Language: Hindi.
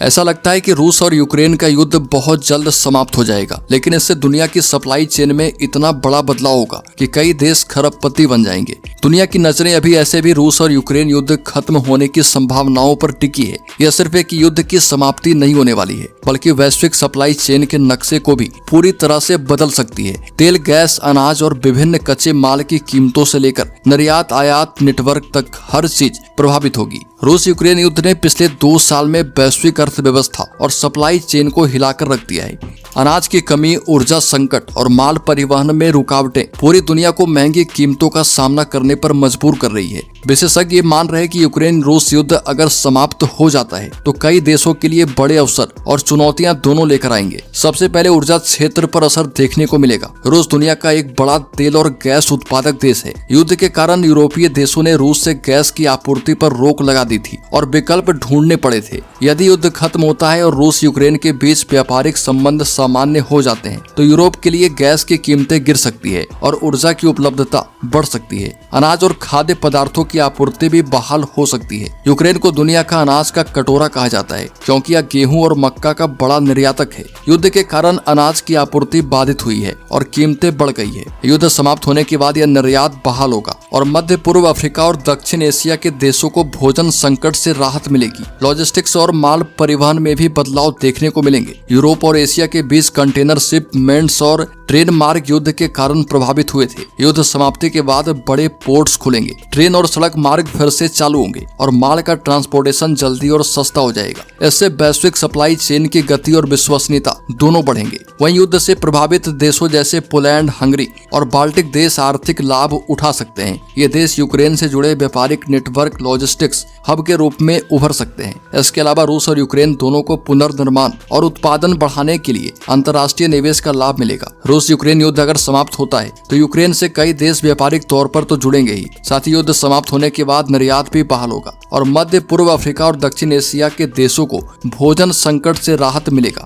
ऐसा लगता है कि रूस और यूक्रेन का युद्ध बहुत जल्द समाप्त हो जाएगा, लेकिन इससे दुनिया की सप्लाई चेन में इतना बड़ा बदलाव होगा कि कई देश खरबपति बन जाएंगे। दुनिया की नजरें अभी ऐसे भी रूस और यूक्रेन युद्ध खत्म होने की संभावनाओं पर टिकी है। यह सिर्फ एक युद्ध की समाप्ति नहीं होने वाली है, बल्कि वैश्विक सप्लाई चेन के नक्शे को भी पूरी तरह से बदल सकती है। तेल, गैस, अनाज और विभिन्न कच्चे माल की कीमतों से लेकर निर्यात आयात नेटवर्क तक हर चीज प्रभावित होगी। रूस यूक्रेन युद्ध ने पिछले 2 साल में वैश्विक अर्थव्यवस्था और सप्लाई चेन को हिलाकर रख दिया है। अनाज की कमी, ऊर्जा संकट और माल परिवहन में रुकावटें पूरी दुनिया को महंगी कीमतों का सामना करने पर मजबूर कर रही है। विशेषज्ञ ये मान रहे हैं कि यूक्रेन रूस युद्ध अगर समाप्त हो जाता है तो कई देशों के लिए बड़े अवसर और चुनौतियां दोनों लेकर आएंगे। सबसे पहले ऊर्जा क्षेत्र पर असर देखने को मिलेगा। रूस दुनिया का एक बड़ा तेल और गैस उत्पादक देश है। युद्ध के कारण यूरोपीय देशों ने रूस से गैस की आपूर्ति पर रोक लगा दी थी और विकल्प ढूंढने पड़े थे। यदि युद्ध खत्म होता है और रूस यूक्रेन के बीच व्यापारिक संबंध सामान्य हो जाते हैं तो यूरोप के लिए गैस की कीमतें गिर सकती है और ऊर्जा की उपलब्धता बढ़ सकती है। अनाज और खाद्य पदार्थों की आपूर्ति भी बहाल हो सकती है। यूक्रेन को दुनिया का अनाज का कटोरा कहा जाता है क्योंकि यह गेहूं और मक्का का बड़ा निर्यातक है। युद्ध के कारण अनाज की आपूर्ति बाधित हुई है और कीमतें बढ़ गई है। युद्ध समाप्त होने के बाद यह निर्यात बहाल होगा और मध्य पूर्व अफ्रीका और दक्षिण एशिया के देशों को भोजन संकट से राहत मिलेगी। लॉजिस्टिक्स और माल परिवहन में भी बदलाव देखने को मिलेंगे। यूरोप और एशिया के बीच कंटेनर शिपमेंट्स और ट्रेन मार्ग युद्ध के कारण प्रभावित हुए थे। युद्ध समाप्ति के बाद बड़े पोर्ट्स खुलेंगे, ट्रेन और सड़क मार्ग फिर से चालू होंगे और माल का ट्रांसपोर्टेशन जल्दी और सस्ता हो जाएगा। इससे वैश्विक सप्लाई चेन की गति और विश्वसनीयता दोनों बढ़ेंगे। वहीं युद्ध से प्रभावित देशों जैसे पोलैंड, हंगरी और बाल्टिक देश आर्थिक लाभ उठा सकते हैं। ये देश यूक्रेन से जुड़े व्यापारिक नेटवर्क, लॉजिस्टिक्स हब के रूप में उभर सकते हैं। इसके अलावा रूस और यूक्रेन दोनों को पुनर्निर्माण और उत्पादन बढ़ाने के लिए अंतर्राष्ट्रीय निवेश का लाभ मिलेगा। रूस यूक्रेन युद्ध अगर समाप्त होता है तो यूक्रेन से कई देश व्यापारिक तौर पर तो जुड़ेंगे ही, साथ ही युद्ध समाप्त होने के बाद निर्यात भी बहाल होगा और मध्य पूर्व अफ्रीका और दक्षिण एशिया के देशों को भोजन संकट से राहत मिलेगा।